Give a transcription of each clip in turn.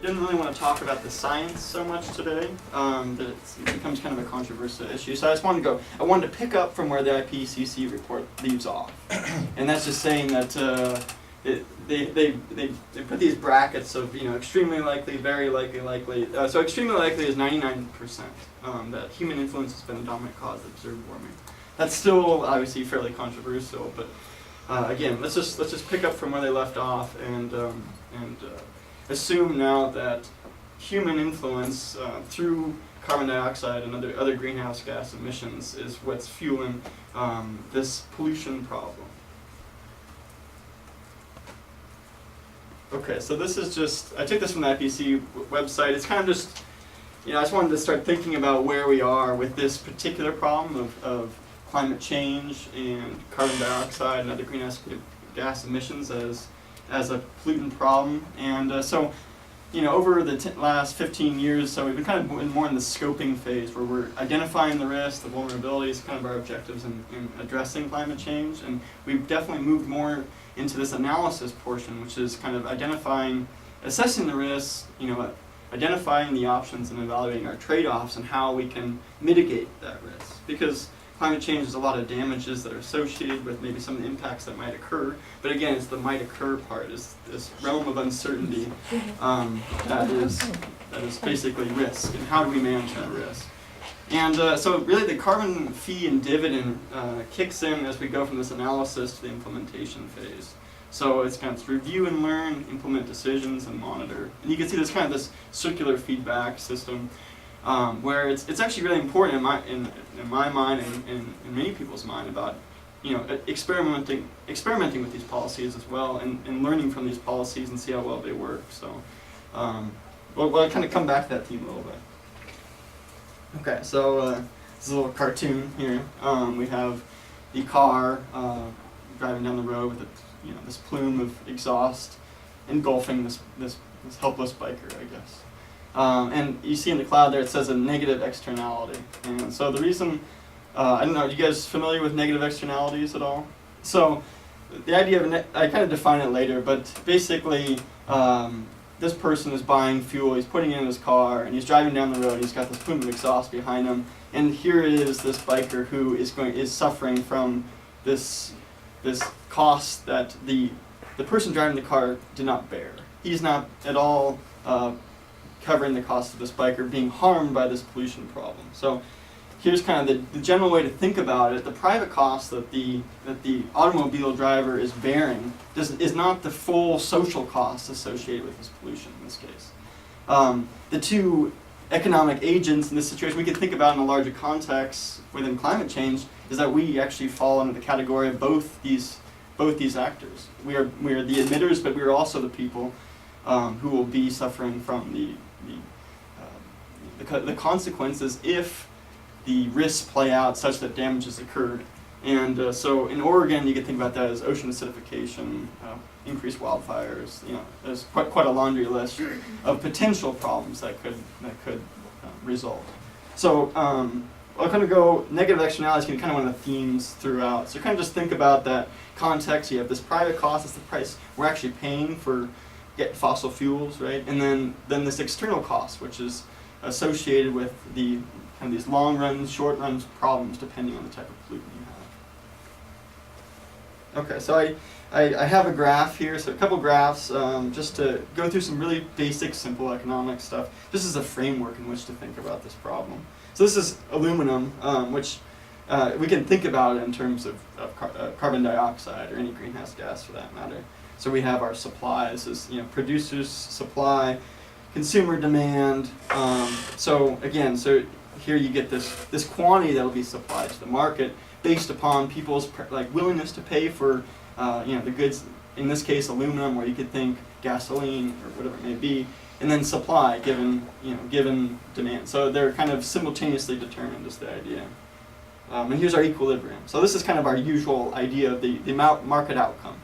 didn't really want to talk about the science so much today, that it becomes kind of a controversial issue. So I just wanted to I wanted to pick up from where the IPCC report leaves off. And that's just saying that they put these brackets of, extremely likely, very likely, likely. So extremely likely is 99% that human influence has been the dominant cause of observed warming. That's still obviously fairly controversial, but again, let's just pick up from where they left off and assume now that human influence through carbon dioxide and other greenhouse gas emissions is what's fueling this pollution problem. Okay, so this is just, I took this from the IPCC website. It's kind of just, I just wanted to start thinking about where we are with this particular problem of climate change and carbon dioxide and other greenhouse gas emissions as a pollutant problem. And so, over the last 15 years, so we've been kind of more in the scoping phase where we're identifying the risks, the vulnerabilities, kind of our objectives in addressing climate change. And we've definitely moved more into this analysis portion, which is kind of assessing the risks, identifying the options and evaluating our trade-offs and how we can mitigate that risk. Because climate change is a lot of damages that are associated with maybe some of the impacts that might occur. But again, it's the might occur part, is this realm of uncertainty that is basically risk, and how do we manage that risk. And so really the carbon fee and dividend kicks in as we go from this analysis to the implementation phase. So it's kind of review and learn, implement decisions, and monitor. And you can see there's kind of this circular feedback system where it's actually really important in my mind and in many people's mind about experimenting with these policies as well and learning from these policies and see how well they work. So we'll kind of come back to that theme a little bit. Okay, so this is a little cartoon here. We have the car driving down the road with this plume of exhaust engulfing this helpless biker, I guess. And you see in the cloud there it says a negative externality. And so the reason, I don't know, are you guys familiar with negative externalities at all? So the idea of, I kind of define it later, but basically this person is buying fuel, he's putting it in his car, and he's driving down the road, he's got this plume of exhaust behind him, and here is this biker who is suffering from this cost that the person driving the car did not bear. He's not at all covering the cost of this biker being harmed by this pollution problem. So here's kind of the general way to think about it. The private cost that the automobile driver is bearing is not the full social cost associated with this pollution in this case. The two economic agents in this situation we can think about in a larger context within climate change is that we actually fall under the category of both these actors. We are the emitters, but we are also the people who will be suffering from the consequences if the risks play out such that damage has occurred. And so in Oregon, you can think about that as ocean acidification, increased wildfires. There's quite a laundry list of potential problems that could result. So I'll kind of go, negative externalities can be kind of one of the themes throughout. So kind of just think about that context. You have this private cost, that's the price we're actually paying for fossil fuels, right? And then this external cost, which is associated with the kind of these long run, short run problems depending on the type of pollutant you have. Okay, so I have a graph here, so a couple graphs just to go through some really basic, simple economic stuff. This is a framework in which to think about this problem. So this is aluminum, which we can think about in terms of carbon dioxide or any greenhouse gas for that matter. So we have our supplies as producers supply, consumer demand. So here you get this quantity that will be supplied to the market based upon people's willingness to pay for the goods. In this case, aluminum, or you could think gasoline or whatever it may be, and then supply given demand. So they're kind of simultaneously determined is the idea. And here's our equilibrium. So this is kind of our usual idea of the market outcome.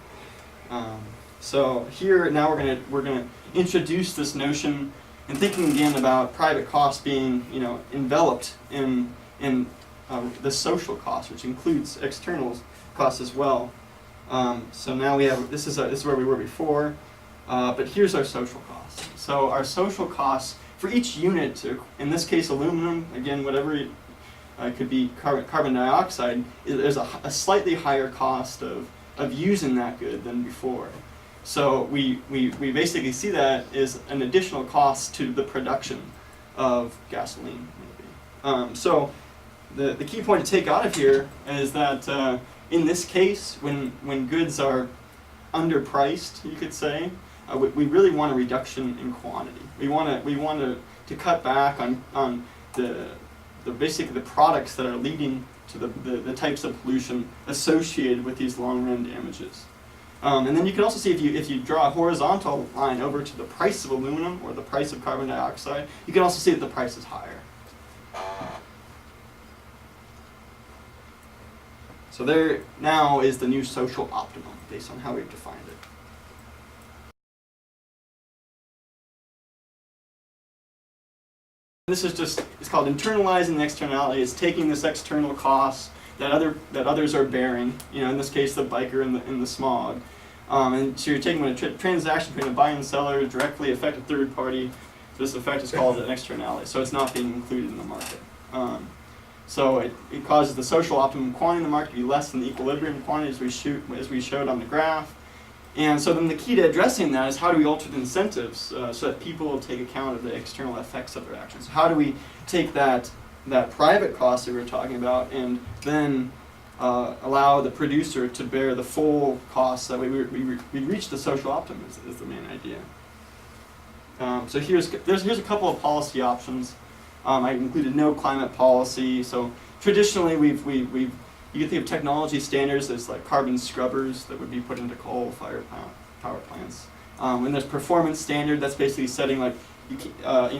So here now we're gonna introduce this notion and thinking again about private costs being enveloped in the social cost, which includes external costs as well. So now we have this is where we were before. But here's our social costs. So our social costs for each unit, in this case aluminum, again whatever it could be carbon dioxide, there's a slightly higher cost of using that good than before. So we basically see that as an additional cost to the production of gasoline, maybe. So the key point to take out of here is that in this case, when goods are underpriced, you could say, we really want a reduction in quantity. We want to cut back on basically the products that are leading to the types of pollution associated with these long-run damages. And then you can also see if you draw a horizontal line over to the price of aluminum or the price of carbon dioxide, you can also see that the price is higher. So there now is the new social optimum based on how we've defined it. This is it's called internalizing the externality. It's taking this external cost that others are bearing, in this case the biker and the smog. And so you're taking when a transaction between a buyer and seller directly affect a third party. This effect is called an externality, so it's not being included in the market. So it causes the social optimum quantity in the market to be less than the equilibrium quantity as we showed on the graph. And so then the key to addressing that is how do we alter the incentives so that people will take account of the external effects of their actions. How do we take that private cost that we were talking about and then allow the producer to bear the full cost that we reach the social optimum is the main idea. So here's a couple of policy options. I included no climate policy. So traditionally you can think of technology standards as like carbon scrubbers that would be put into coal-fired power plants. When there's performance standard, that's basically setting like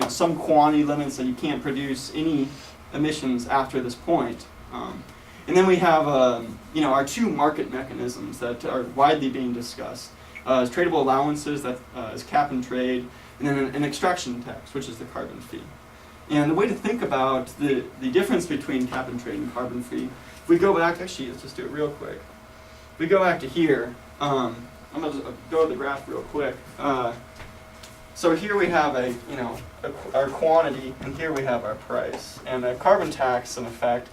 some quantity limits that you can't produce any emissions after this point. And then we have our two market mechanisms that are widely being discussed. Is tradable allowances, that is cap and trade, and then an extraction tax, which is the carbon fee. And the way to think about the difference between cap and trade and carbon fee, if we go back, actually, let's just do it real quick. If we go back to here, I'm going to go to the graph real quick. So here we have our quantity, and here we have our price. And a carbon tax, in effect,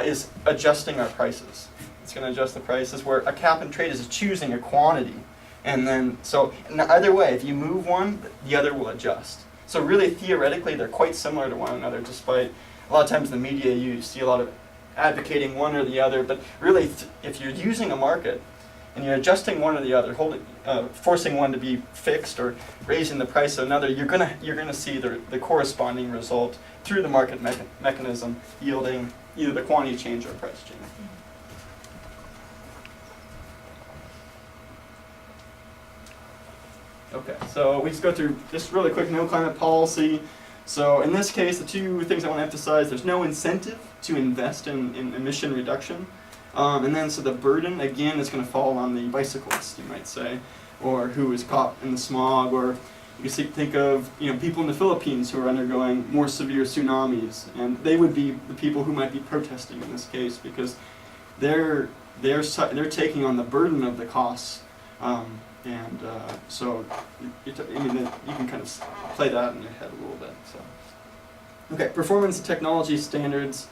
is adjusting our prices. It's going to adjust the prices, where a cap and trade is choosing a quantity. And then, so either way, if you move one, the other will adjust. So really, theoretically, they're quite similar to one another, despite a lot of times in the media you see a lot of advocating one or the other. But really, if you're using a market and you're adjusting one or the other, forcing one to be fixed or raising the price of another, you're gonna see the corresponding result through the market mechanism, yielding either the quantity change or price change. Okay, so we just go through just really quick, no climate policy. So in this case, the two things I want to emphasize, there's no incentive to invest in emission reduction. And then so the burden, again, is going to fall on the bicyclist, you might say, or who is caught in the smog, or you can think of people in the Philippines who are undergoing more severe tsunamis, and they would be the people who might be protesting in this case because they're taking on the burden of the costs. So you can kind of play that in your head a little bit. So, okay, performance and technology standards.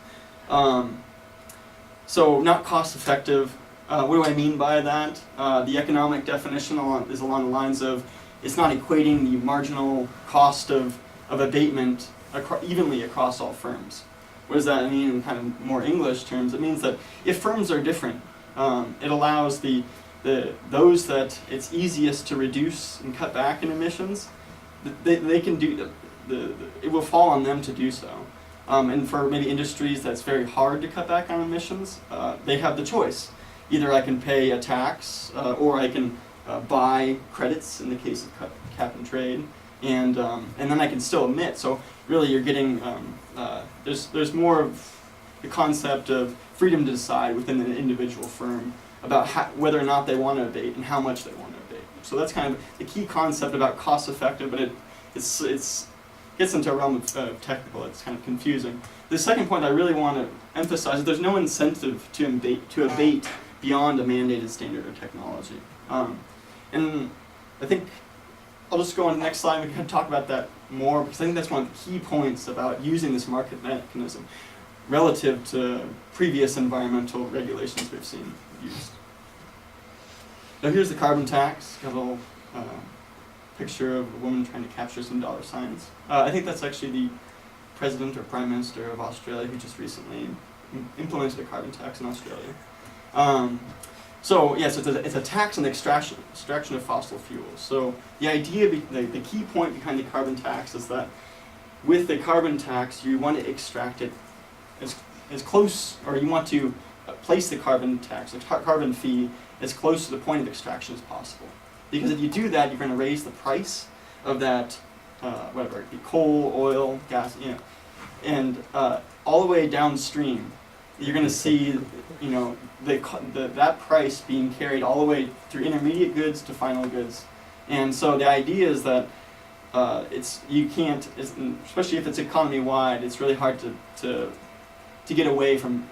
So not cost effective. What do I mean by that? The economic definition is along the lines of it's not equating the marginal cost of abatement evenly across all firms. What does that mean in kind of more English terms? It means that if firms are different, it allows those that it's easiest to reduce and cut back in emissions, they can do it will fall on them to do so. And for maybe industries that's very hard to cut back on emissions, they have the choice. Either I can pay a tax, or I can buy credits in the case of cap and trade, and then I can still emit. So really, you're getting there's more of the concept of freedom to decide within an individual firm about whether or not they want to abate and how much they want to abate. So that's kind of the key concept about cost effective, but it gets into a realm of technical. It's kind of confusing. The second point I really want to emphasize is there's no incentive to abate beyond a mandated standard or technology. And I think I'll just go on to the next slide and we can talk about that more, because I think that's one of the key points about using this market mechanism relative to previous environmental regulations we've seen used. Now here's the carbon tax. Got a little picture of a woman trying to capture some dollar signs. I think that's actually the President or Prime Minister of Australia who just recently implemented a carbon tax in Australia. So yes, it's a tax on the extraction of fossil fuels. So the idea, the key point behind the carbon tax is that with the carbon tax, you want to extract it as close, or you want to place the carbon tax, the carbon fee, as close to the point of extraction as possible. Because if you do that, you're going to raise the price of that, whatever it be, coal, oil, gas, and all the way downstream, you're going to see, that price being carried all the way through intermediate goods to final goods. And so the idea is that especially if it's economy-wide, it's really hard to get away from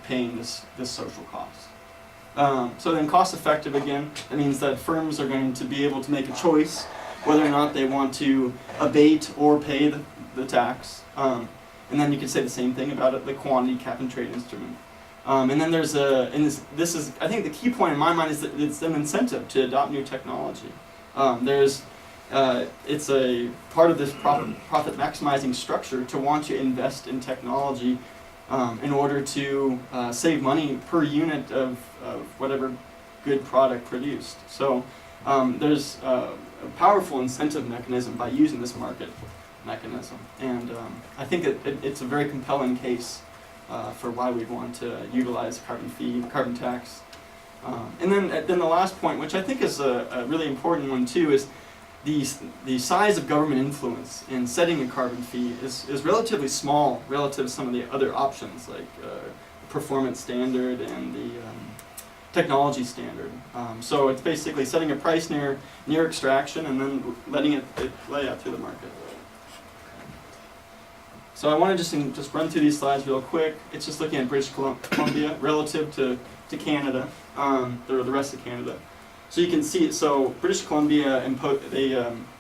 paying this social cost. So then cost-effective, again, that means that firms are going to be able to make a choice whether or not they want to abate or pay the tax. And then you could say the same thing about the quantity cap and trade instrument. And then there's this is, I think the key point in my mind is that it's an incentive to adopt new technology. It's a part of this profit maximizing structure to want to invest in technology in order to save money per unit of whatever good product produced. So there's a powerful incentive mechanism by using this market mechanism, and I think it's a very compelling case for why we want to utilize carbon tax. And then the last point, which I think is a really important one too, is the size of government influence in setting a carbon fee is relatively small relative to some of the other options, like the performance standard and the technology standard. So it's basically setting a price near extraction and then letting it lay out through the market. So I want to just run through these slides real quick. It's just looking at British Columbia relative to Canada, the rest of Canada. So you can see, so British Columbia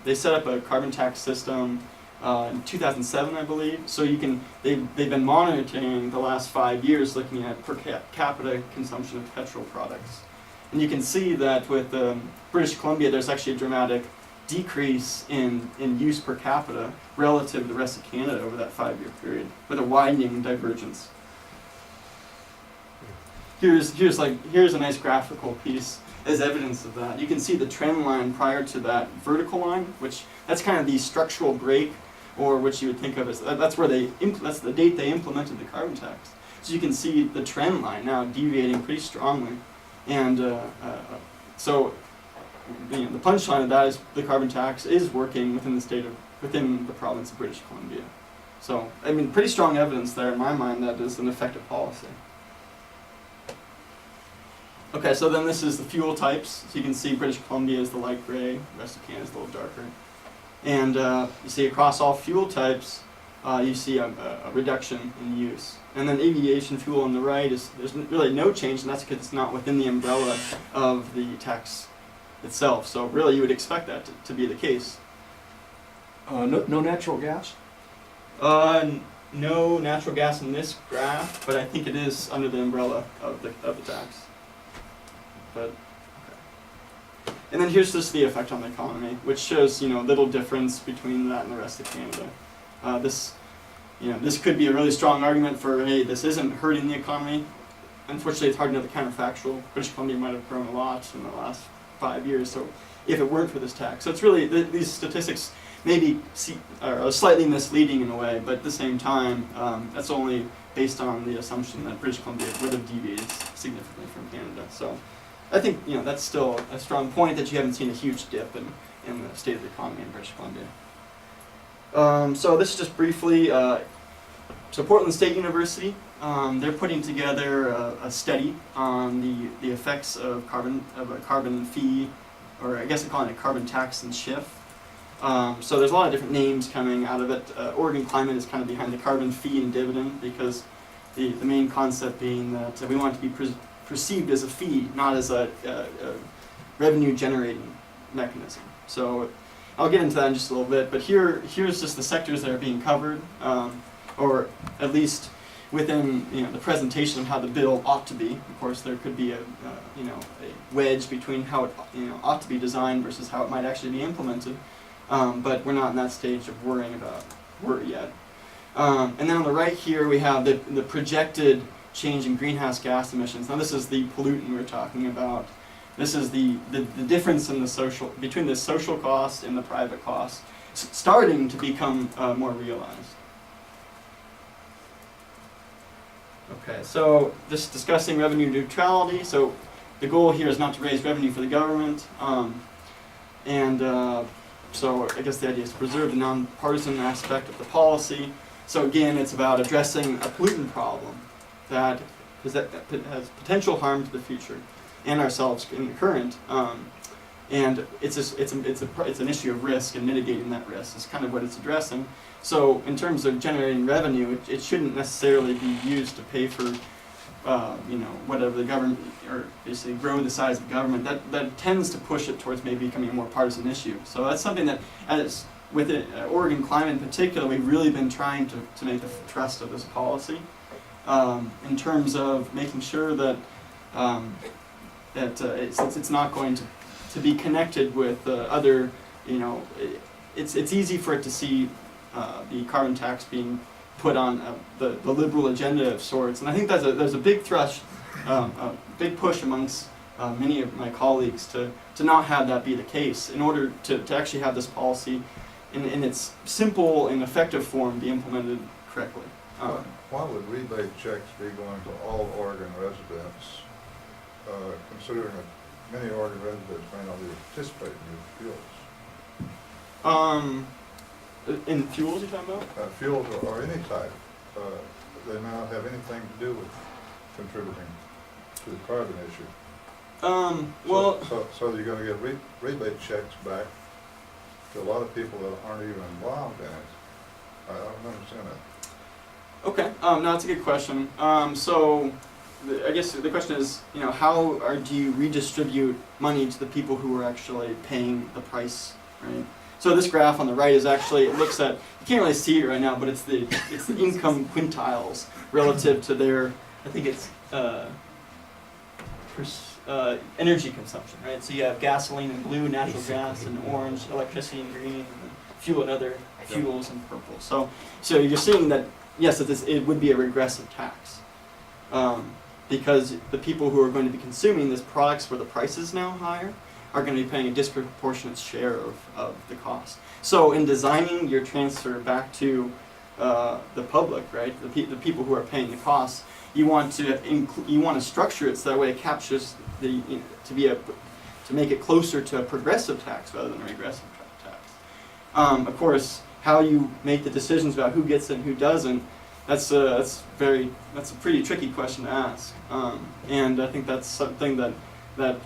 they set up a carbon tax system in 2007, I believe. So they've been monitoring the last 5 years, looking at per capita consumption of petrol products, and you can see that with British Columbia, there's actually a dramatic decrease in use per capita relative to the rest of Canada over that 5-year period, with a widening divergence. Here's a nice graphical piece as evidence of that. You can see the trend line prior to that vertical line, which that's kind of the structural break, or what you would think of as that's the date they implemented the carbon tax. So you can see the trend line now deviating pretty strongly, and so the punchline of that is the carbon tax is working within the province of British Columbia. So I mean, pretty strong evidence there in my mind that is an effective policy. Okay, so then this is the fuel types. So you can see British Columbia is the light gray, the rest of Canada is a little darker. And you see across all fuel types, you see a reduction in use. And then aviation fuel on the right, there's really no change, and that's because it's not within the umbrella of the tax itself. So really you would expect that to be the case. No natural gas? No natural gas in this graph, but I think it is under the umbrella of the tax. But okay. And then here's just the effect on the economy, which shows little difference between that and the rest of Canada. This could be a really strong argument for, hey, this isn't hurting the economy. Unfortunately, it's hard to know the counterfactual. British Columbia might have grown a lot in the last 5 years, so if it weren't for this tax. So it's really, these statistics maybe are slightly misleading in a way, but at the same time, that's only based on the assumption that British Columbia would have deviated significantly from Canada. So I think that's still a strong point that you haven't seen a huge dip in the state of the economy in British Columbia. So this is just briefly, so Portland State University, they're putting together a study on the effects of a carbon fee, or I guess they call it a carbon tax and shift. So there's a lot of different names coming out of it. Oregon Climate is kind of behind the carbon fee and dividend, because the main concept being that we want it to be perceived as a fee, not as a revenue generating mechanism. So I'll get into that in just a little bit, but here's just the sectors that are being covered, or at least within the presentation of how the bill ought to be. Of course, there could be a wedge between how it ought to be designed versus how it might actually be implemented, but we're not in that stage of worry yet. And then on the right here we have the projected change in greenhouse gas emissions. Now this is the pollutant we're talking about. This is the difference in between the social cost and the private cost, starting to become more realized. Okay, so just discussing revenue neutrality. So the goal here is not to raise revenue for the government, so I guess the idea is to preserve the nonpartisan aspect of the policy. So again, it's about addressing a pollutant problem that has potential harm to the future and ourselves in the current. And it's an issue of risk, and mitigating that risk is kind of what it's addressing. So in terms of generating revenue, it shouldn't necessarily be used to pay for whatever the government, or basically grow the size of government. That tends to push it towards maybe becoming a more partisan issue. So that's something that, as with Oregon Climate in particular, we've really been trying to make the thrust of this policy, in terms of making sure that it's not going to be connected with other, it's easy for it to see the carbon tax being put on the liberal agenda of sorts, and I think there's a big thrust, a big push amongst many of my colleagues to not have that be the case, in order to actually have this policy in its simple and effective form be implemented correctly. Why would rebate checks be going to all Oregon residents, considering that many Oregon residents may not be participating in fuels? In fuels you're talking about? Fuels or any type. They may not have anything to do with contributing to the carbon issue. So you're going to get rebate checks back to a lot of people that aren't even involved in it. I don't understand that. Okay, no, that's a good question. I guess the question is, how do you redistribute money to the people who are actually paying the price, right? So this graph on the right is actually, it looks at, you can't really see it right now, but it's the income quintiles relative to their, I think it's energy consumption, right? So you have gasoline in blue, natural gas in orange, electricity in green, and fuel and other fuels in purple. So you're seeing that, yes, it would be a regressive tax, because the people who are going to be consuming these products where the price is now higher are going to be paying a disproportionate share of the cost. So in designing your transfer back to the public, right, the people who are paying the costs, you want to structure it so that way it captures to make it closer to a progressive tax rather than a regressive tax. Of course, how you make the decisions about who gets it and who doesn't, that's a pretty tricky question to ask, and I think that's something that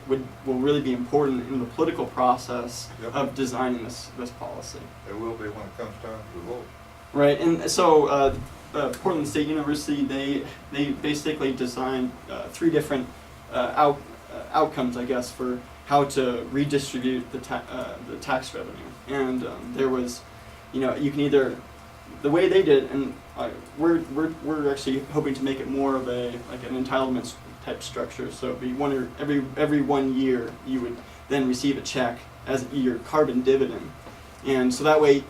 will really be important in the political process of designing this policy. It will be when it comes time to vote. Right, and so Portland State University, they basically designed 3 different outcomes, I guess, for how to redistribute the tax revenue. And there was, you can either, the way they did, and we're actually hoping to make it more of an entitlements type structure. So it'd be every 1 year you would then receive a check as your carbon dividend, and so that way,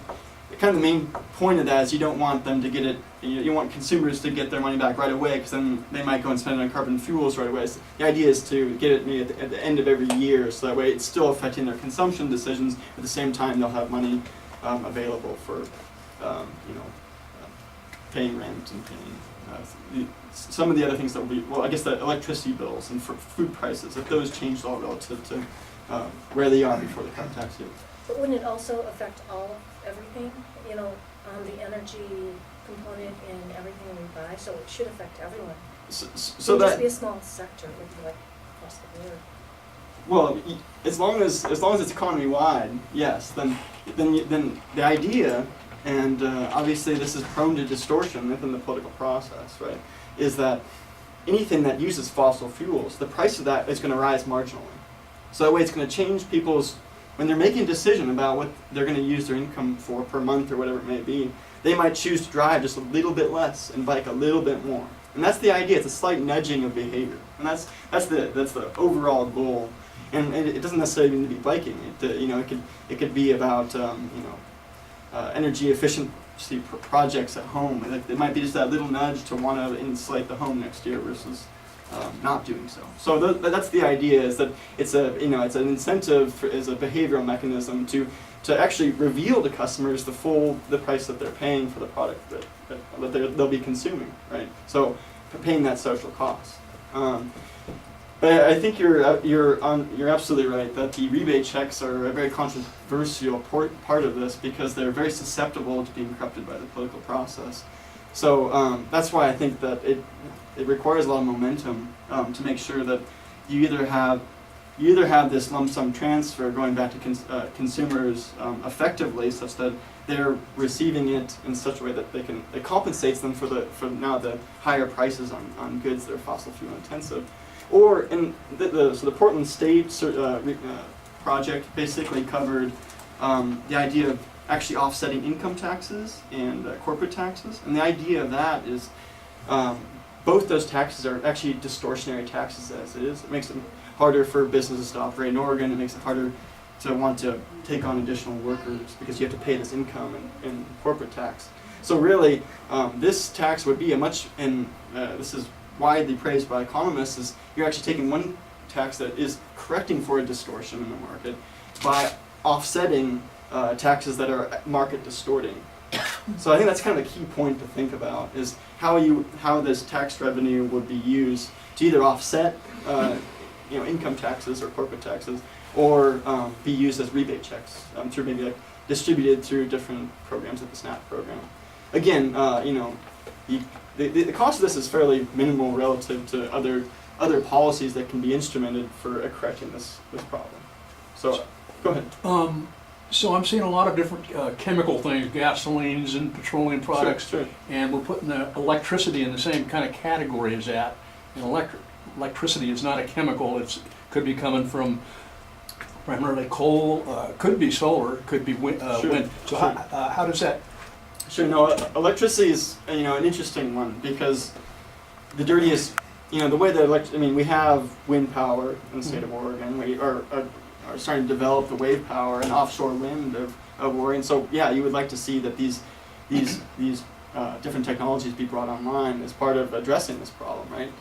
kind of the main point of that is you don't want them to get it. You want consumers to get their money back right away, because then they might go and spend it on carbon fuels right away. So the idea is to get it maybe at the end of every year, so that way it's still affecting their consumption decisions. At the same time, they'll have money available for paying rent and paying some of the other things that will be, well, I guess the electricity bills and for food prices, if those changed all relative to where they are before the carbon tax hit. But wouldn't it also affect everything? The energy component in everything we buy, so it should affect everyone. So it would that just be a small sector, it would be like across the board. Well, as long as it's economy wide, yes. Then the idea, and obviously this is prone to distortion within the political process, right? Is that anything that uses fossil fuels, the price of that is going to rise marginally. So that way, it's going to change people's when they're making a decision about what they're going to use their income for per month or whatever it may be, they might choose to drive just a little bit less and bike a little bit more. And that's the idea. It's a slight nudging of behavior, and that's the overall goal. And it doesn't necessarily need to be biking. It could be about energy efficiency projects at home. Like, it might be just that little nudge to want to insulate the home next year versus not doing so. So that's the idea. Is that it's an incentive as a behavioral mechanism to actually reveal to customers the price that they're paying for the product that they'll be consuming, right? So paying that social cost. But I think you're absolutely right that the rebate checks are a very controversial part of this because they're very susceptible to being corrupted by the political process. So that's why I think that it requires a lot of momentum to make sure that you either have this lump sum transfer going back to consumers effectively, such that they're receiving it in such a way that it compensates them for now the higher prices on goods that are fossil fuel intensive. Or in the Portland State project basically covered the idea of actually offsetting income taxes and corporate taxes. And the idea of that is both those taxes are actually distortionary taxes as it is. It makes it harder for businesses to operate in Oregon. It makes it harder to want to take on additional workers because you have to pay this income and corporate tax. So really, this tax would be this is widely praised by economists, is you're actually taking one tax that is correcting for a distortion in the market by offsetting taxes that are market distorting. So I think that's kind of a key point to think about, is how this tax revenue would be used to either offset income taxes or corporate taxes, or be used as rebate checks through maybe distributed through different programs like the SNAP program. Again, the cost of this is fairly minimal relative to other policies that can be instrumented for correcting this problem. So, go ahead. So I'm seeing a lot of different chemical things, gasolines and petroleum products, Sure. and we're putting the electricity in the same kind of category as that. And electricity is not a chemical. It could be coming from primarily coal, could be solar, could be wind. So how does that? Sure. No, electricity is an interesting one because the dirtiest, the way that we have wind power in the state of Oregon. We are starting to develop the wave power and offshore wind of Oregon. So yeah, you would like to see that these different technologies be brought online as part of addressing this problem, right?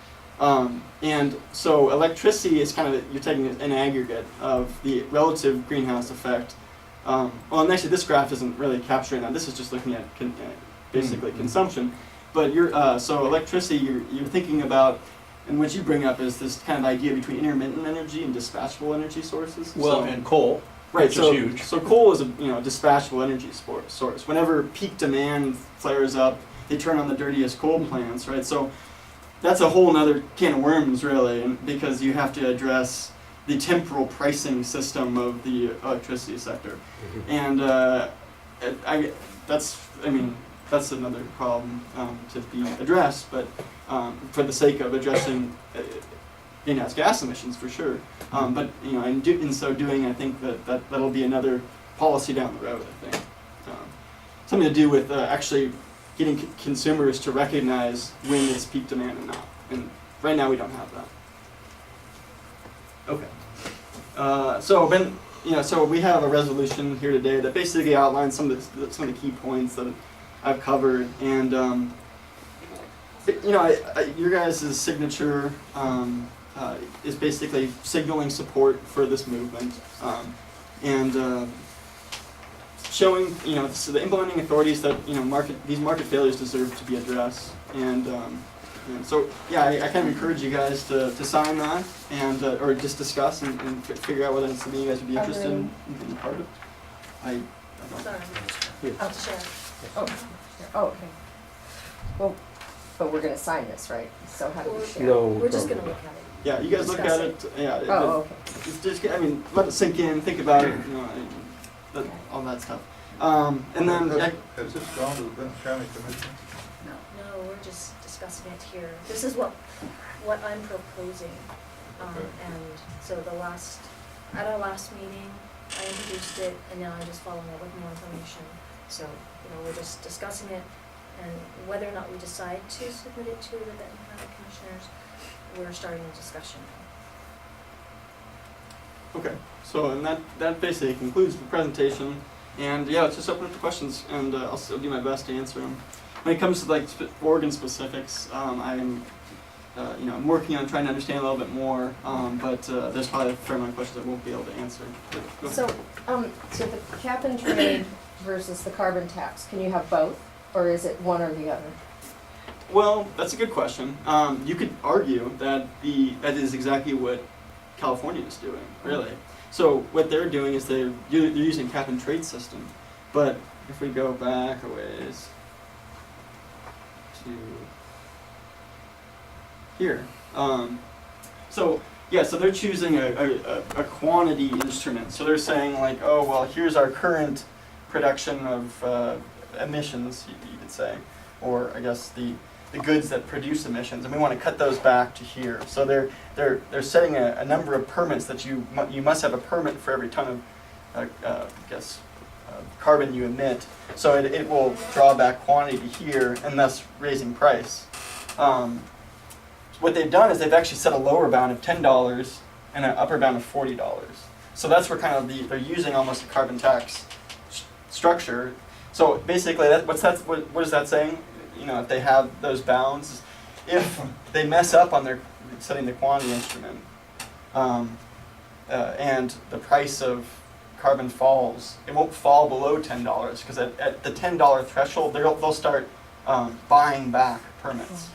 And so electricity is you're taking an aggregate of the relative greenhouse effect. And actually this graph isn't really capturing that. This is just looking at basically consumption. But so electricity, you're thinking about, and what you bring up is this kind of idea between intermittent energy and dispatchable energy sources. And coal, right? Which is huge. So coal is a dispatchable energy source. Whenever peak demand flares up, they turn on the dirtiest coal plants, right? So that's a whole other can of worms, really, because you have to address the temporal pricing system of the electricity sector, and that's another problem to be addressed. But for the sake of addressing greenhouse gas emissions, for sure. But in so doing, I think that'll be another policy down the road. I think something to do with actually getting consumers to recognize when it's peak demand and not. And right now we don't have that. Okay. So we have a resolution here today that basically outlines some of the key points that I've covered, and your guys' signature is basically signaling support for this movement, and showing so the implementing authorities that these market failures deserve to be addressed, and so yeah, I kind of encourage you guys to sign that and or just discuss and figure out whether it's something you guys would be interested in being part of. I don't. Sorry. Here. I'll share. Oh, okay. Well, but we're gonna sign this, right? So how do we share? No. We're just gonna look at it. Yeah, you guys look at it. Yeah. Oh, okay. It's just, let it sink in. Think about it. All that stuff. And then. Has this gone to the Benton County Commission? No, we're just discussing it here. This is what I'm proposing. Okay. And so at our last meeting, I introduced it, and now I'm just following up with more information. So, we're just discussing it, and whether or not we decide to submit it to the Benton County Commissioners, we're starting a discussion now. Okay, so and that basically concludes the presentation, and yeah, it's just open up to questions, and I'll do my best to answer them. When it comes to like Oregon specifics, I'm I'm working on trying to understand a little bit more, but there's probably a fair amount of questions I won't be able to answer. Go ahead. So the cap and trade versus the carbon tax, can you have both, or is it one or the other? Well, that's a good question. You could argue that that is exactly what California is doing, really. So what they're doing is they're using cap and trade system, but if we go back a ways to here, so they're choosing a quantity instrument. So they're saying like, oh well, here's our current production of emissions, you could say, or I guess the goods that produce emissions, and we want to cut those back to here. So they're setting a number of permits that you must have a permit for every ton of carbon you emit. So it will draw back quantity to here, and thus raising price. What they've done is they've actually set a lower bound of $10 and an upper bound of $40. So that's where kind of they're using almost a carbon tax structure. So basically, what is that saying? If they have those bounds, if they mess up on their setting the quantity instrument, and the price of carbon falls, it won't fall below $10 because at the $10 threshold, they'll start buying back permits.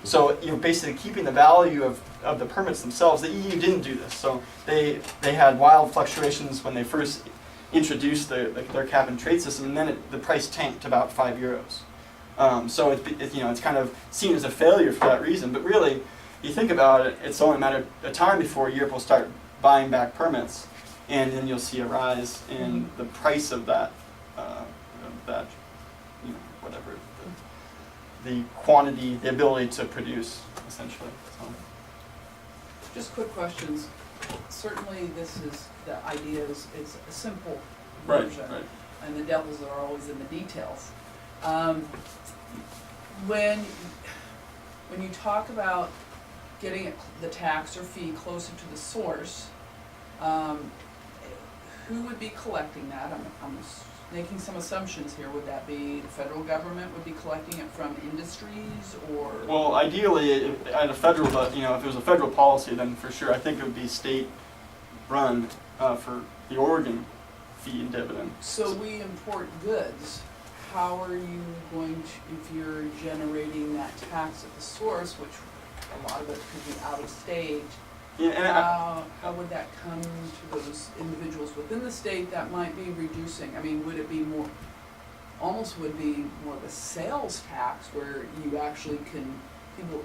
So you're basically keeping the value of the permits themselves. The EU didn't do this, so they had wild fluctuations when they first introduced their cap and trade system, and then the price tanked to about €5. So it's kind of seen as a failure for that reason. But really, you think about it, it's only a matter of time before Europe will start buying back permits, and then you'll see a rise in the price of that, whatever, the quantity, the ability to produce, essentially. So. Just quick questions. Certainly, the idea is a simple Right, version, right. and the devils are always in the details. When you talk about getting the tax or fee closer to the source, who would be collecting that? I'm making some assumptions here. Would that be the federal government would be collecting it from industries, or? Well, ideally, at a federal, if it was a federal policy, then for sure, I think it would be state-run for the Oregon fee and dividend. So we import goods. How are you going to, if you're generating that tax at the source, which a lot of it could be out of state, Yeah, and how would that come to those individuals within the state that might be reducing? I mean, would it be more, almost would be more of a sales tax where you actually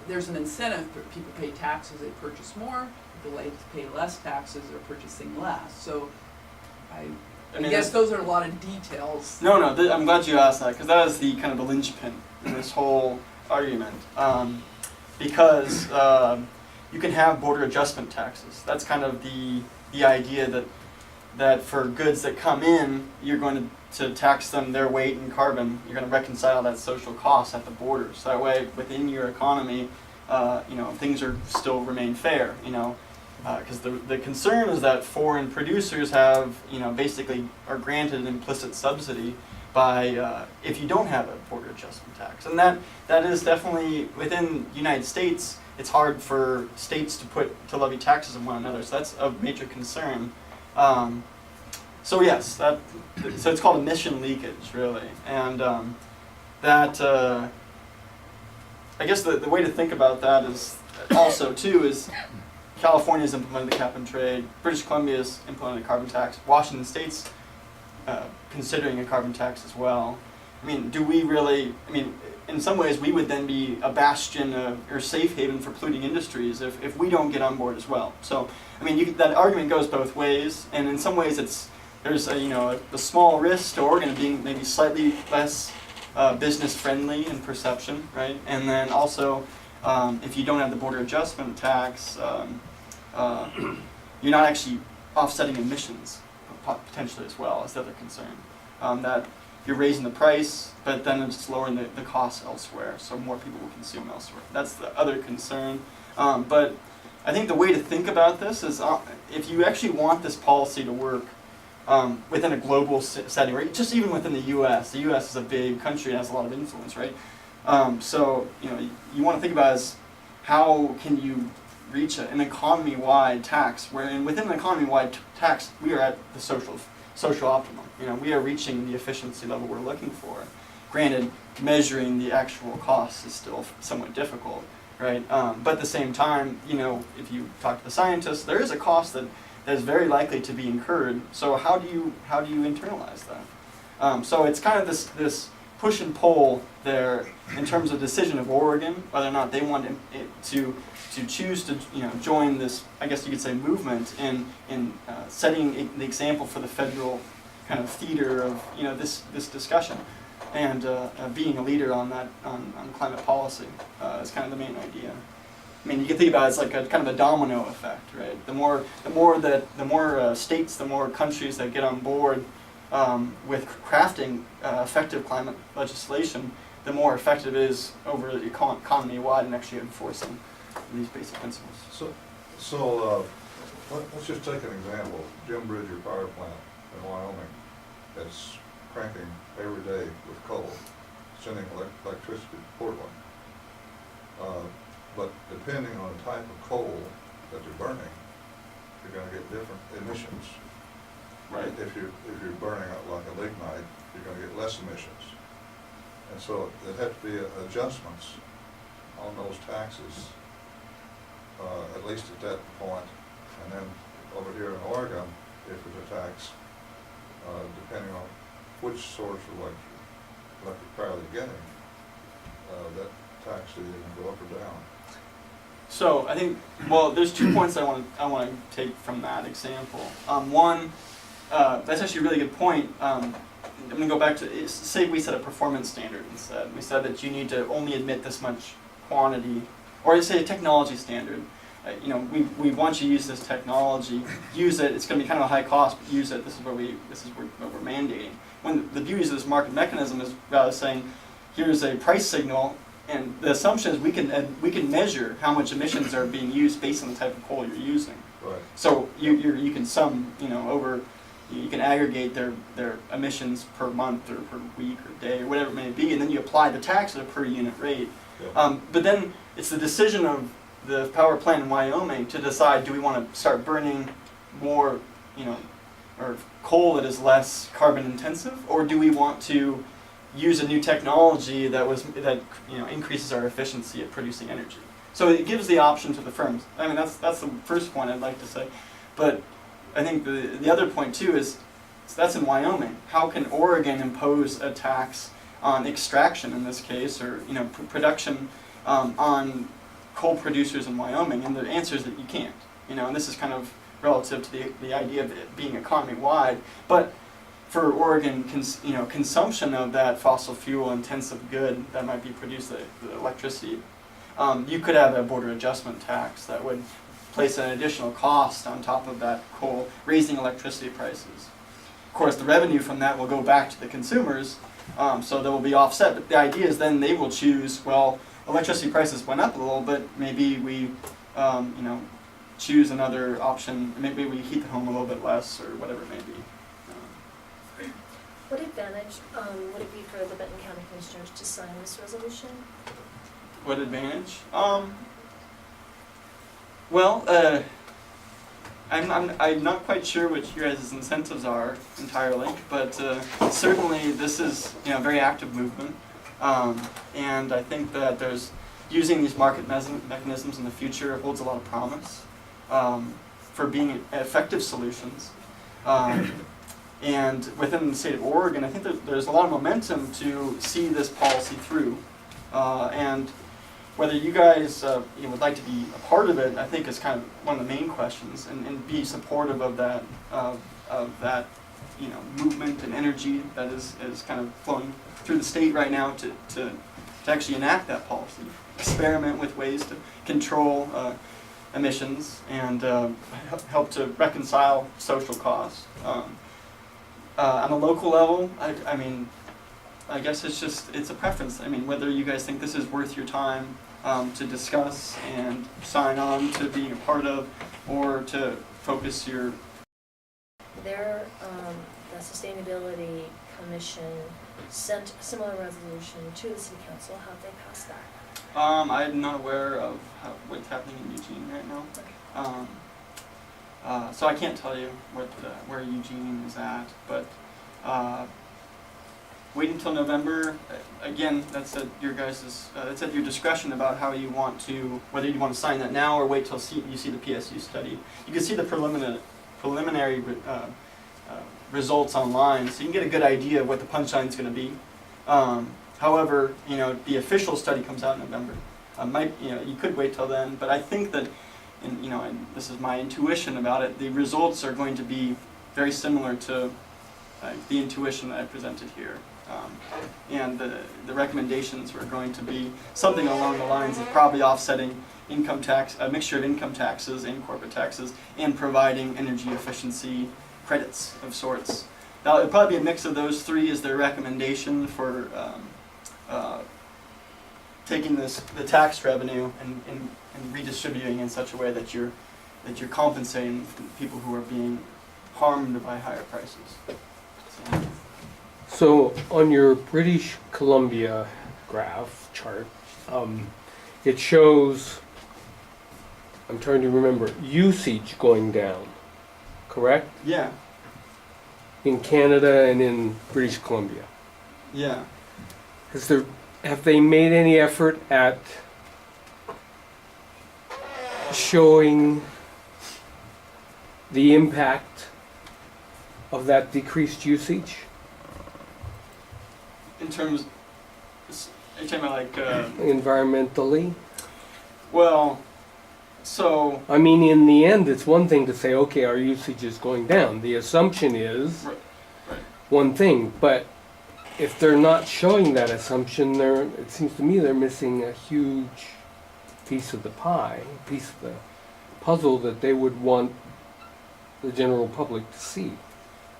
there's an incentive for people pay taxes, they purchase more, people pay less taxes, they're purchasing less. So I guess those are a lot of details. No, I'm glad you asked that, because that is the kind of the linchpin in this whole argument. Because you can have border adjustment taxes. That's kind of the idea that for goods that come in, you're going to tax them their weight in carbon. You're going to reconcile that social cost at the border. So that way, within your economy, things still remain fair. Because the concern is that foreign producers have, basically are granted an implicit subsidy by if you don't have a border adjustment tax, and that is definitely within the United States. It's hard for states to levy taxes on one another, so that's a major concern. So yes, so it's called emission leakage, really, and I guess the way to think about that is also too is. California's implemented the cap and trade. British Columbia's implemented a carbon tax. Washington State's considering a carbon tax as well. I mean, do we really? I mean, in some ways, we would then be a bastion or safe haven for polluting industries if we don't get on board as well. So, I mean, that argument goes both ways, and in some ways, there's a small risk to Oregon being maybe slightly less business friendly in perception, right? And then also, if you don't have the border adjustment tax. You're not actually offsetting emissions potentially as well, is the other concern. That you're raising the price, but then it's lowering the cost elsewhere, so more people will consume elsewhere. That's the other concern. But I think the way to think about this is if you actually want this policy to work within a global setting, right? Just even within the U.S. The U.S. is a big country and has a lot of influence, right? So you want to think about is how can you reach an economy-wide tax, wherein within an economy-wide tax we are at the social optimum. We are reaching the efficiency level we're looking for. Granted, measuring the actual costs is still somewhat difficult, right? But at the same time, if you talk to the scientists, there is a cost that is very likely to be incurred. So how do you internalize that? So it's kind of this push and pull there in terms of decision of Oregon, whether or not they want to choose to join this, I guess you could say, movement in setting the example for the federal kind of theater of this discussion, and being a leader on that on climate policy is kind of the main idea. I mean, you can think about it as like a kind of a domino effect, right? The more states, the more countries that get on board with crafting effective climate legislation, the more effective it is over the economy-wide and actually enforcing these basic principles. So let's just take an example. Jim Bridger Power Plant in Wyoming that's cranking every day with coal, sending electricity to Portland. But depending on the type of coal that they're burning, you're going to get different emissions. Right. If you're burning like a lignite, you're going to get less emissions. And so there have to be adjustments on those taxes, at least at that point. And then over here in Oregon, if it's a tax, depending on which source of electric power they're getting, that tax is going to go up or down. So I think, well, there's 2 points I want to take from that example. One, that's actually a really good point. I'm going to go back to, say we set a performance standard instead. We said that you need to only admit this much quantity, or say a technology standard. We want you to use this technology, use it. It's going to be kind of a high cost, but use it. This is what we're mandating. When the beauty of this market mechanism is rather saying, here's a price signal, and the assumption is we can measure how much emissions are being used based on the type of coal you're using. Right. So you can sum over. You can aggregate their emissions per month or per week or day or whatever it may be, and then you apply the tax at a per unit rate. Yeah. But then it's the decision of the power plant in Wyoming to decide, do we want to start burning more, or coal that is less carbon intensive, or do we want to use a new technology that increases our efficiency at producing energy? So it gives the option to the firms. I mean, that's the first point I'd like to say. But I think the other point too is, so that's in Wyoming. How can Oregon impose a tax on extraction in this case, or production on coal producers in Wyoming? And the answer is that you can't. And this is kind of relative to the idea of it being economy-wide. But for Oregon, consumption of that fossil fuel intensive good that might be produced, the electricity, you could have a border adjustment tax that would place an additional cost on top of that coal, raising electricity prices. Of course, the revenue from that will go back to the consumers, so they will be offset. But the idea is then they will choose, well, electricity prices went up a little, but maybe we, choose another option. Maybe we heat the home a little bit less, or whatever it may be. What advantage would it be for the Benton County Commissioners to sign this resolution? What advantage? I'm not quite sure what your guys' incentives are entirely, but certainly this is a very active movement, and I think that there's using these market mechanisms in the future holds a lot of promise for being effective solutions. And within the state of Oregon, I think there's a lot of momentum to see this policy through, and whether you guys would like to be a part of it, I think is kind of one of the main questions, and be supportive of that movement and energy that is kind of flowing through the state right now to actually enact that policy, experiment with ways to control emissions and help to reconcile social costs. On a local level, I mean, I guess it's a preference. I mean, whether you guys think this is worth your time to discuss and sign on to being a part of, or to focus your. The Sustainability Commission sent a similar resolution to the City Council. How have they passed that? I'm not aware of what's happening in Eugene right now. Okay. So I can't tell you where Eugene is at, but wait until November. Again, that's at your guys', that's at your discretion about how you want to, whether you want to sign that now or wait till you see the PSU study. You can see the preliminary results online, so you can get a good idea of what the punchline is going to be. However, the official study comes out in November. You could wait till then, but I think that, and this is my intuition about it, the results are going to be very similar to the intuition that I presented here. And the recommendations were going to be something along the lines of probably offsetting income tax, a mixture of income taxes and corporate taxes, and providing energy efficiency credits of sorts. Now, it'll probably be a mix of those three as their recommendation for taking the tax revenue and redistributing in such a way that you're compensating people who are being harmed by higher prices. So on your British Columbia graph chart, it shows, I'm trying to remember, usage going down, correct? Yeah, In Canada and in British Columbia. yeah. Have they made any effort at showing the impact of that decreased usage? In terms, are you talking about like, Environmentally? well, so, I mean, in the end, it's one thing to say, okay, our usage is going down. The assumption is right. one thing, but if they're not showing that assumption, it seems to me they're missing a huge piece of the pie, piece of the puzzle that they would want the general public to see.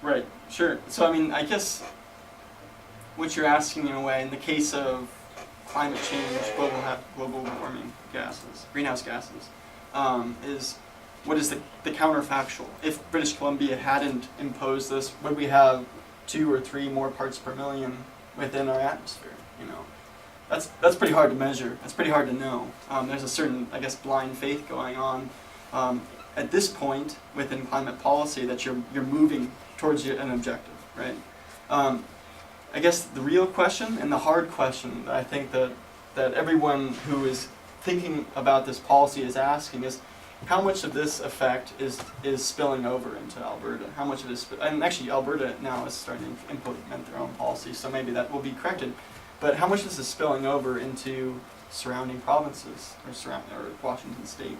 Right, sure. So I mean, I guess what you're asking in a way, in the case of climate change, global warming gases, greenhouse gases, is what is the counterfactual? If British Columbia hadn't imposed this, would we have 2 or 3 more parts per million within our atmosphere? That's pretty hard to measure. That's pretty hard to know. There's a certain, I guess, blind faith going on at this point within climate policy that you're moving towards an objective, right? I guess the real question and the hard question that I think that everyone who is thinking about this policy is asking is, how much of this effect is spilling over into Alberta? How much of it is, and actually Alberta now is starting to implement their own policy, so maybe that will be corrected. But how much is this spilling over into surrounding provinces or Washington State?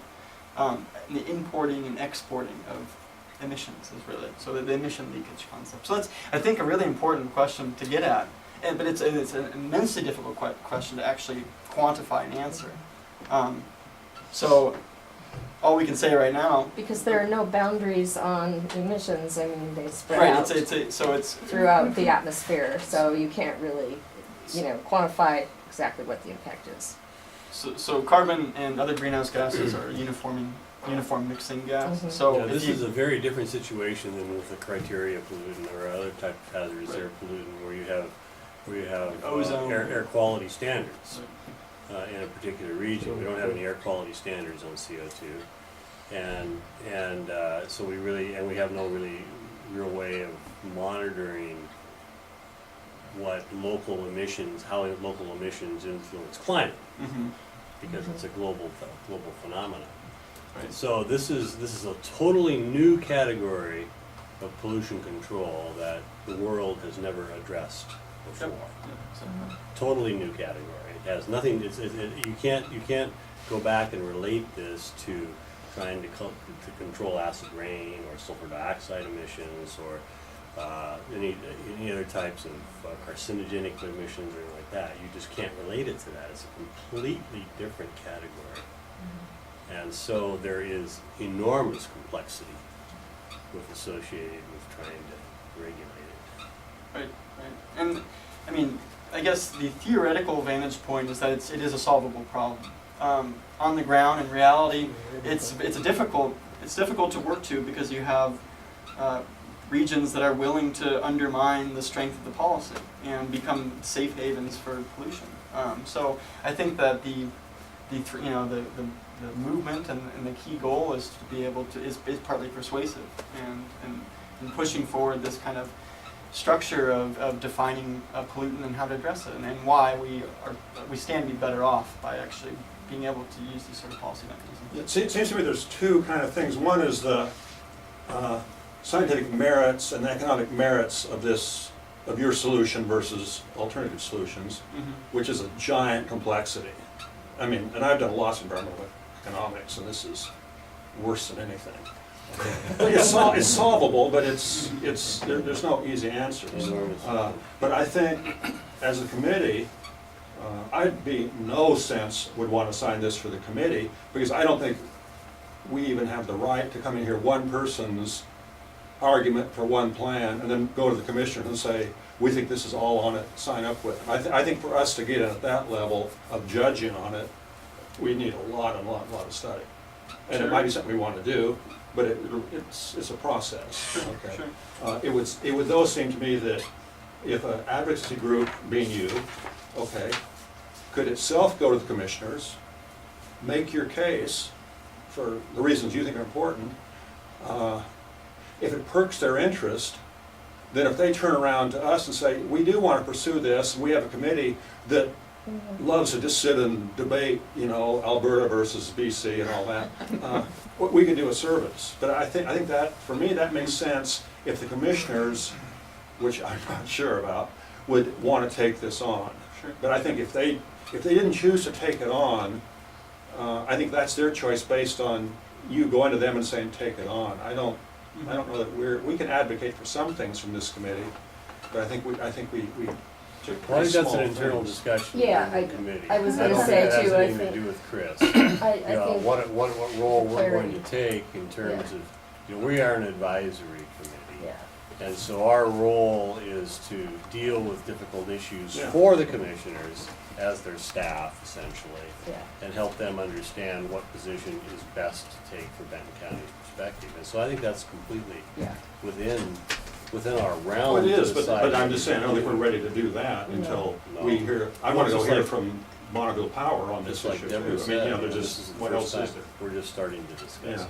The importing and exporting of emissions is really, so the emission leakage concept. So that's, I think, a really important question to get at. But it's an immensely difficult question to actually quantify and answer. So all we can say right now. Because there are no boundaries on emissions, I mean, they spread Right, out it's throughout the atmosphere, so you can't really, quantify exactly what the impact is. So carbon and other greenhouse gases are uniform mixing gas. Mhm. So Yeah, if this you, is a very different situation than with the criteria pollutant or other type of hazardous air pollutant, where you have Ozone. air quality standards in a particular region. We don't have any air quality standards on CO2, and so we have no really real way of monitoring what local emissions, how local emissions influence climate, mhm. because it's a global phenomenon. Right. So this is a totally new category of pollution control that the world has never addressed before. Yep. Totally new category. It has nothing. You can't go back and relate this to trying to control acid rain or sulfur dioxide emissions or any other types of carcinogenic emissions or anything like that. You just can't relate it to that. It's a completely different category. And so there is enormous complexity associated with trying to regulate it. Right. And I mean, I guess the theoretical vantage point is that it is a solvable problem. On the ground, in reality, it's difficult to work to, because you have regions that are willing to undermine the strength of the policy and become safe havens for pollution. So I think that the movement and the key goal is to be able to is partly persuasive and pushing forward this kind of structure of defining a pollutant and how to address it, and why we stand to be better off by actually being able to use these sort of policy mechanisms. It seems to me there's two kind of things. One is the scientific merits and economic merits of your solution versus alternative solutions, which is a giant complexity. I mean, and I've done lots of environmental economics, and this is worse than anything. It's solvable, but there's no easy answers. But I think, as a committee, I'd be no sense would want to sign this for the committee, because I don't think we even have the right to come in here, one person's argument for one plan, and then go to the commissioners and say, we think this is all on it, sign up with it. I think for us to get at that level of judging on it, we need a lot of study. And it might be something we want to do, but it's a process. Okay. Sure. It would though seem to me that if an advocacy group, being you, okay, could itself go to the commissioners, make your case for the reasons you think are important. If it perks their interest, then if they turn around to us and say, we do want to pursue this, we have a committee that loves to just sit and debate, Alberta versus BC and all that, we can do a service. But I think that, for me, that makes sense if the commissioners, which I'm not sure about, would want to take this on. Sure. But I think if they didn't choose to take it on, I think that's their choice based on you going to them and saying, take it on. I don't know that we can advocate for some things from this committee, but I think we Well, I think that's an internal discussion Yeah, in the committee. I was don't gonna think say that too, I has anything think- to do with Chris. I think What role we're going to clarity. take in terms of, we are an advisory committee. Yeah. And so our role is to deal with difficult issues Yeah. for the commissioners as their staff, essentially, Yeah. and help them understand what position is best to take for Benton County's perspective. And so I think that's completely Yeah. within our realm. Well, it is, to but decide I'm what just to saying, I don't think do. we're ready to do that until No. we hear, I want to go Just hear like- from Bonneville Power on this Just like issue too. Deborah I mean, said, there's this just, is the what else first is time there? we're just starting to discuss. Yeah.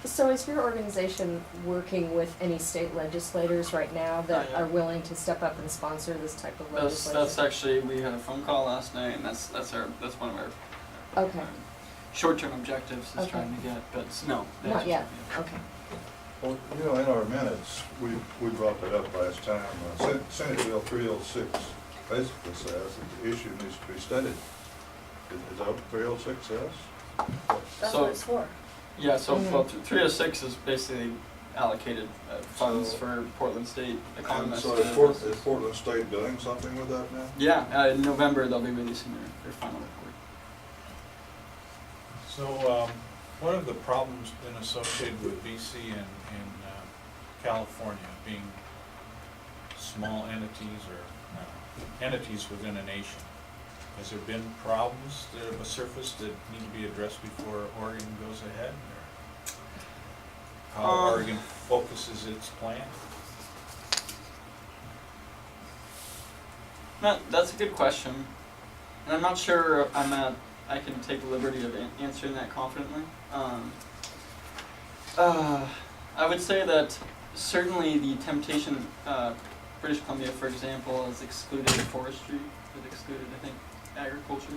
So is your organization working with any state legislators right now that yeah. are willing to step up and sponsor this type of That's legislation? actually, we had a phone call last night, and that's one of our Okay, short-term objectives is Okay. trying to get, but no. the not answer's yet, no. okay. Well, in our minutes, we brought that up last time. Senate Bill 306 basically says that the issue needs to be studied. Is that what 306 says? That's So- what it's for. Yeah, so Mhm. well, 306 is basically allocated funds So- for Portland State And economists. so to- is Portland State doing something with that now? Yeah, in November they'll be releasing their final report. So, what have the problems been associated with BC and California being small entities or entities within a nation? Has there been problems that have surfaced that need to be addressed before Oregon goes ahead? Or how Oregon focuses its plan? That's a good question, and I'm not sure I can take the liberty of answering that confidently. I would say that certainly the temptation, British Columbia, for example, has excluded forestry, has excluded, I think, agriculture,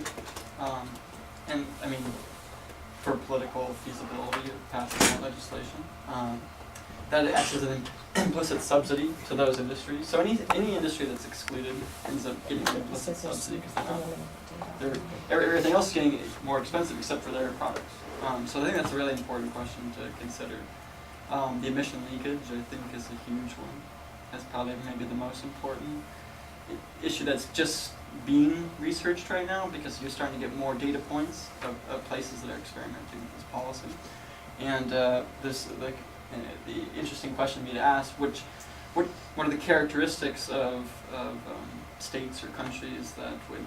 and I mean, for political feasibility of passing that legislation. That acts as an implicit subsidy to those industries. So any industry that's excluded ends up getting an implicit subsidy because everything else is getting more expensive except for their products. So I think that's a really important question to consider. The emission leakage, I think, is a huge one. That's probably maybe the most important issue that's just being researched right now because you're starting to get more data points of places that are experimenting with this policy. And the interesting question to me to ask, which what are the characteristics of states or countries that would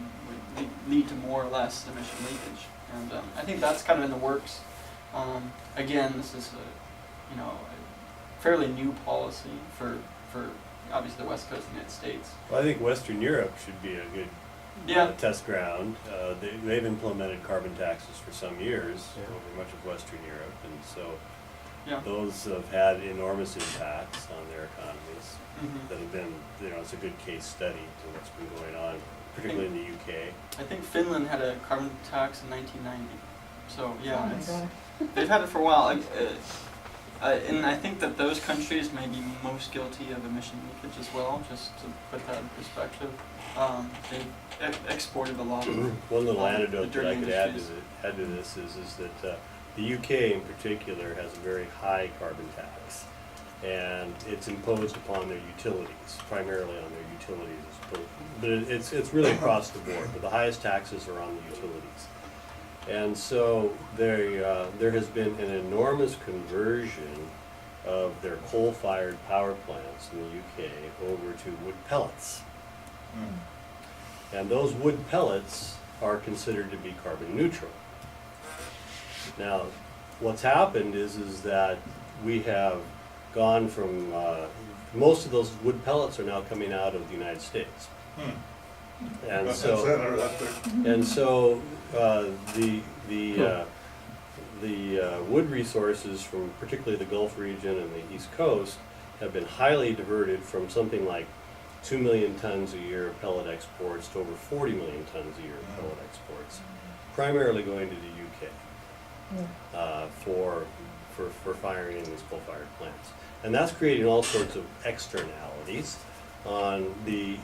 lead to more or less emission leakage? And I think that's kind of in the works. Again, this is a fairly new policy for obviously the west coast of the United States. Well, I think Western Europe should be a good Yeah. test ground. They've implemented carbon taxes for some years Yeah. over much of Western Europe, and so Yeah. those have had enormous impacts on their economies Mhm. that have been, it's a good case study to what's been going on, particularly in the UK. I think Finland had a carbon tax in 1990. So yeah, Oh my it's, God. they've had it for a while. And I think that those countries may be most guilty of emission leakage as well, just to put that in perspective. They've exported a lot of One little the anecdote that dirty I could add to, industries. this is that the UK in particular has a very high carbon tax, and it's imposed upon their utilities, primarily on their utilities, but it's really across the board. But the highest taxes are on the utilities. And so there has been an enormous conversion of their coal-fired power plants in the UK over to wood pellets. And those wood pellets are considered to be carbon neutral. Now, what's happened is that we have gone from, most of those wood pellets are now coming out of the United States. And so the wood resources from particularly the Gulf region and the East Coast have been highly diverted from something like 2 million tons a year of pellet exports to over 40 million tons a year of pellet exports, primarily going to the UK for firing in these coal-fired plants. And that's creating all sorts of externalities on the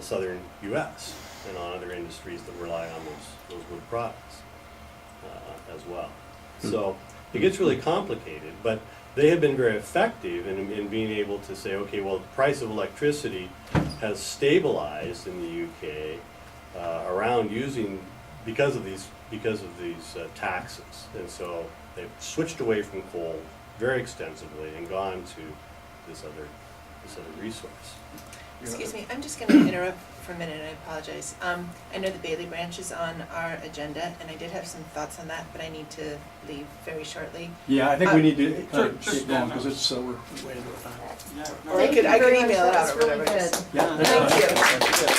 southern U.S. and on other industries that rely on those wood products as well. So it gets really complicated, but they have been very effective in being able to say, okay, well, the price of electricity has stabilized in the UK around because of these taxes, and so they've switched away from coal very extensively and gone to this other resource. Excuse me, I'm just going to interrupt for a minute, and I apologize. I know the Bailey branch is on our agenda, and I did have some thoughts on that, but I need to leave very shortly. Yeah, I think we need to Sure, sit down because it's we're way into the time. Yeah, no, Or Thank I you could very email much. it That out was or really whatever it is. good. Yeah, that's Thank fine. you.